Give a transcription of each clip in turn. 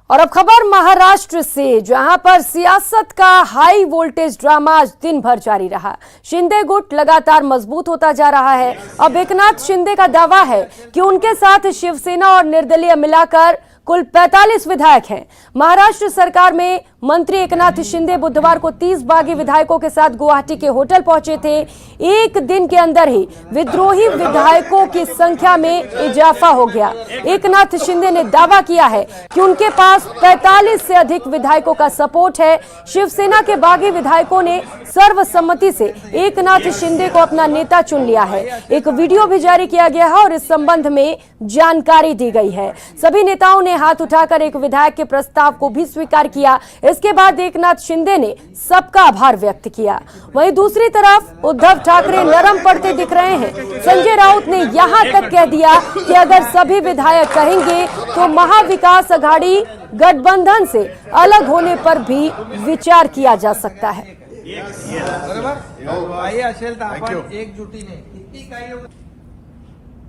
और अब खबर महाराष्ट्र से, जहां पर सियासत का हाई वोल्टेज ड्रामा आज दिन भर जारी रहा। शिंदे गुट लगातार मजबूत होता जा रहा है। अब एकनाथ शिंदे का दावा है कि उनके साथ शिवसेना और निर्दलीय मिलाकर कुल 45 विधायक हैं। महाराष्ट्र सरकार में मंत्री एकनाथ शिंदे बुधवार को 30 बागी विधायकों के साथ गुवाहाटी के होटल पहुंचे थे। एक दिन के अंदर ही विद्रोही विधायकों की संख्या में इजाफा हो गया। एकनाथ शिंदे ने दावा किया है कि उनके पास 45 से अधिक विधायकों का सपोर्ट है। शिवसेना के बागी विधायकों ने सर्वसम्मति से एकनाथ शिंदे को अपना नेता चुन लिया है। एक वीडियो भी जारी किया गया है और इस संबंध में जानकारी दी गई है। सभी नेताओं ने हाथ उठाकर एक विधायक के प्रस्ताव को भी स्वीकार किया। इसके बाद एकनाथ शिंदे ने सबका आभार व्यक्त किया। वहीं दूसरी तरफ उद्धव ठाकरे नरम पड़ते दिख रहे हैं। संजय राउत ने यहां तक कह दिया कि अगर सभी विधायक कहेंगे तो महाविकास आघाड़ी गठबंधन से अलग होने पर भी विचार किया जा सकता है। एकजुटीने किती काही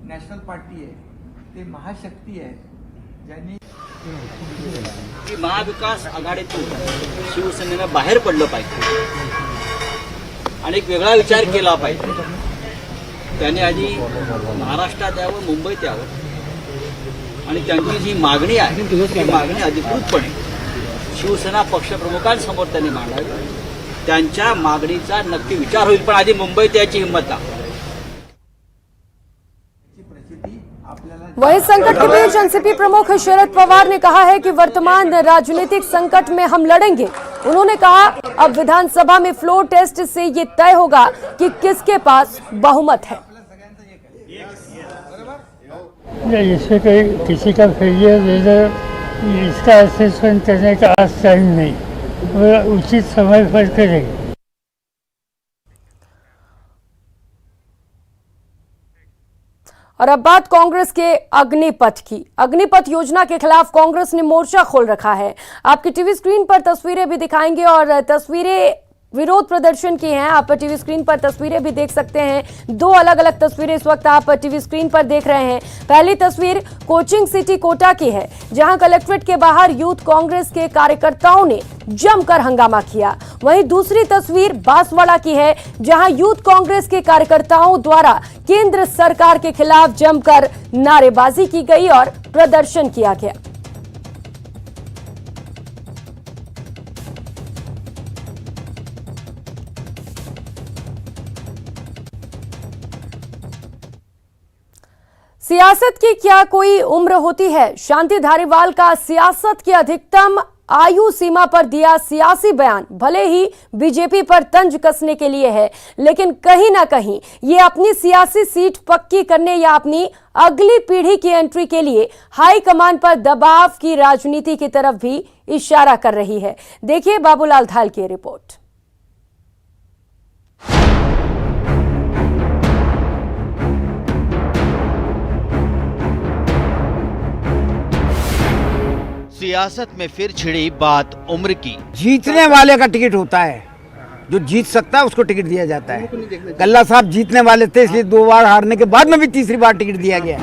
नॅशनल पार्टी आहे, ते महाशक्ती आहे, ज्यांनी की महाविकास आघाडीतून शिवसेनेनं बाहेर पडलं पाहिजे आणि एक वेगळा विचार केला पाहिजे। त्यांनी आधी महाराष्ट्रात यावं, मुंबईत यावं आणि त्यांची जी मागणी आहे ती मागणी अधिकृतपणे शिवसेना पक्षप्रमुखांसमोर त्यांनी मांडावी। त्यांच्या मागणीचा नक्की विचार होईल, पण आधी मुंबईत याची हिंमत दाखवा। वहीं संकट के बीच एनसीपी प्रमुख शरद पवार ने कहा है कि वर्तमान राजनीतिक संकट में हम लड़ेंगे। उन्होंने कहा अब विधानसभा में फ्लोर टेस्ट से ये तय होगा कि किसके पास बहुमत है। इसमें कोई किसी का फेलियर इसका असेसमेंट करने का आज टाइम नहीं, वो उचित समय पर करेंगे। और अब बात कांग्रेस के अग्निपथ की। अग्निपथ योजना के खिलाफ कांग्रेस ने मोर्चा खोल रखा है। आपकी टीवी स्क्रीन पर तस्वीरें भी दिखाएंगे और तस्वीरें विरोध प्रदर्शन की हैं। आप टीवी स्क्रीन पर तस्वीरें भी देख सकते हैं। दो अलग अलग तस्वीरें इस वक्त आप टीवी स्क्रीन पर देख रहे हैं। पहली तस्वीर कोचिंग सिटी कोटा की है, जहां कलेक्ट्रेट के बाहर यूथ कांग्रेस के कार्यकर्ताओं ने जमकर हंगामा किया। वहीं दूसरी तस्वीर बांसवाड़ा की है, जहां यूथ कांग्रेस के कार्यकर्ताओं द्वारा केंद्र सरकार के खिलाफ जमकर नारेबाजी की गई और प्रदर्शन किया गया। सियासत की क्या कोई उम्र होती है? शांति धारीवाल का सियासत की अधिकतम आयु सीमा पर दिया सियासी बयान भले ही बीजेपी पर तंज कसने के लिए है, लेकिन कहीं ना कहीं ये अपनी सियासी सीट पक्की करने या अपनी अगली पीढ़ी की एंट्री के लिए हाईकमान पर दबाव की राजनीति की तरफ भी इशारा कर रही है। देखिए बाबूलाल धाल की रिपोर्ट। सियासत में फिर छिड़ी बात उम्र की। जीतने वाले का टिकट होता है, जो जीत सकता है उसको टिकट दिया जाता है। कल्ला साहब जीतने वाले थे, इसलिए 2 बार हारने के बाद में भी तीसरी बार टिकट दिया गया।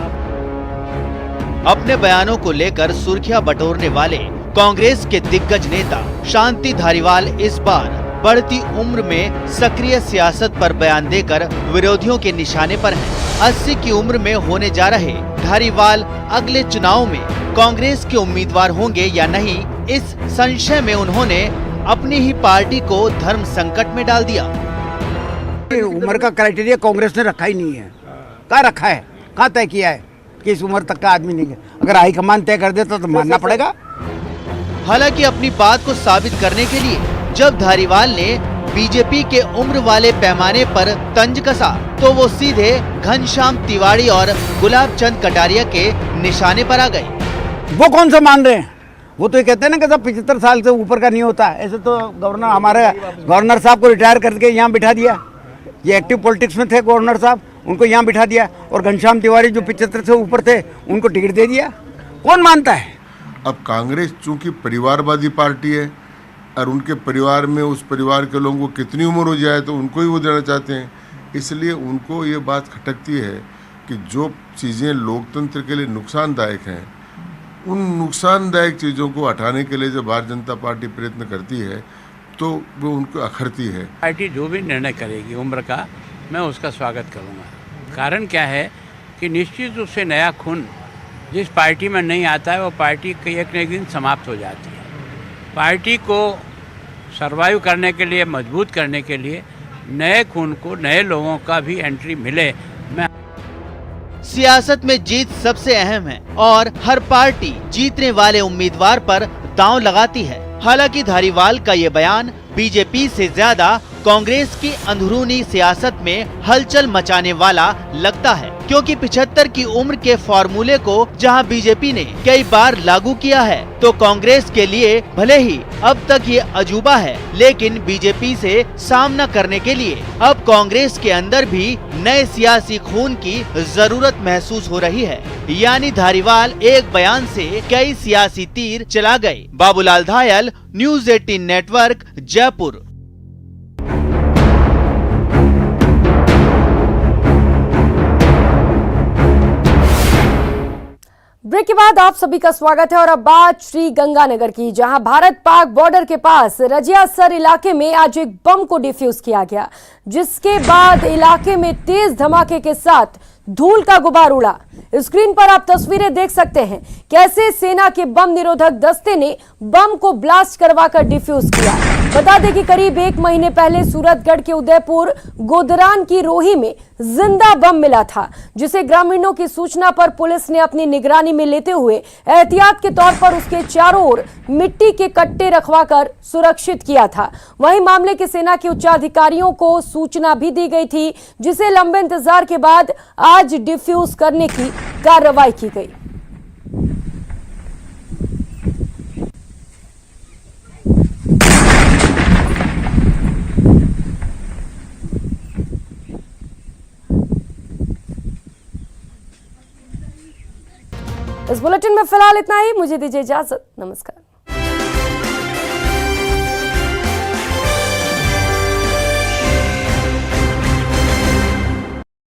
अपने बयानों को लेकर सुर्खियां बटोरने वाले कांग्रेस के दिग्गज नेता शांति धारीवाल इस बार बढ़ती उम्र में सक्रिय सियासत पर बयान देकर विरोधियों के निशाने पर हैं। 80 की उम्र में होने जा रहे धारीवाल अगले चुनाव में कांग्रेस के उम्मीदवार होंगे या नहीं, इस संशय में उन्होंने अपनी ही पार्टी को धर्म संकट में डाल दिया। उम्र का क्राइटेरिया कांग्रेस ने रखा ही नहीं है। कहाँ रखा है, कहाँ तय किया है कि इस उम्र तक का आदमी नहीं है? अगर हाईकमान तय कर देता तो मानना पड़ेगा। हालांकि अपनी बात को साबित करने के लिए जब धारीवाल ने बीजेपी के उम्र वाले पैमाने पर तंज कसा, तो वो सीधे घनश्याम तिवारी और गुलाब चंद कटारिया के निशाने पर आ गए। वो कौन सा मान रहे हैं? वो तो ये कहते हैं ना कि सब 75 साल से ऊपर का नहीं होता। ऐसे तो गवर्नर, हमारे गवर्नर साहब को रिटायर करके यहाँ बिठा दिया। ये एक्टिव पॉलिटिक्स में थे गवर्नर साहब, उनको यहाँ बिठा दिया। और घनश्याम तिवारी जो 75 से ऊपर थे, उनको टिकट दे दिया। कौन मानता है? अब कांग्रेस चूंकि परिवारवादी पार्टी है और उनके परिवार में उस परिवार के लोगों को कितनी उम्र हो जाए तो उनको ही वो देना चाहते हैं, इसलिए उनको ये बात खटकती है कि जो चीज़ें लोकतंत्र के लिए नुकसानदायक हैं उन नुकसानदायक चीज़ों को हटाने के लिए जब भारतीय जनता पार्टी प्रयत्न करती है तो वो उनको अखरती है। पार्टी जो भी निर्णय करेगी उम्र का, मैं उसका स्वागत करूंगा। कारण क्या है कि निश्चित रूप से नया खून जिस पार्टी में नहीं आता है वो पार्टी एक न एक दिन समाप्त हो जाती है। पार्टी को सर्वाइव करने के लिए, मजबूत करने के लिए नए खून को, नए लोगों का भी एंट्री मिले। मैं सियासत में जीत सबसे अहम है और हर पार्टी जीतने वाले उम्मीदवार पर दांव लगाती है। हालांकि धारीवाल का ये बयान बीजेपी से ज्यादा कांग्रेस की अंदरूनी सियासत में हलचल मचाने वाला लगता है, क्योंकि 75 की उम्र के फॉर्मूले को जहां बीजेपी ने कई बार लागू किया है तो कांग्रेस के लिए भले ही अब तक ये अजूबा है, लेकिन बीजेपी से सामना करने के लिए अब कांग्रेस के अंदर भी नए सियासी खून की जरूरत महसूस हो रही है। यानी धारीवाल एक बयान से कई सियासी तीर चला गए। Babulal धायल, news 18 network, Jaipur. Break के बाद आप सभी का स्वागत है और अब बात श्री गंगानगर की, जहां भारत पाक बॉर्डर के पास रजियासर इलाके में आज एक बम को डिफ्यूज किया गया, जिसके बाद इलाके में तेज धमाके के साथ धूल का गुबार उड़ा। स्क्रीन पर आप तस्वीरें देख सकते हैं कैसे सेना के बम निरोधक दस्ते ने बम को ब्लास्ट करवाकर डिफ्यूज किया। बता दें कि करीब 1 महीने पहले सूरतगढ़ के उदयपुर गोदरान की रोही में जिंदा बम मिला था, जिसे ग्रामीणों की सूचना पर पुलिस ने अपनी निगरानी में लेते हुए एहतियात के तौर पर उसके चारों ओर मिट्टी के कट्टे रखवाकर सुरक्षित किया था। वहीं मामले के सेना के उच्चाधिकारियों को सूचना भी दी गई थी, जिसे लंबे इंतजार के बाद आज डिफ्यूज करने की कार्रवाई की गई। इस बुलेटिन में फिलहाल इतना ही। मुझे दीजिए इजाजत। नमस्कार।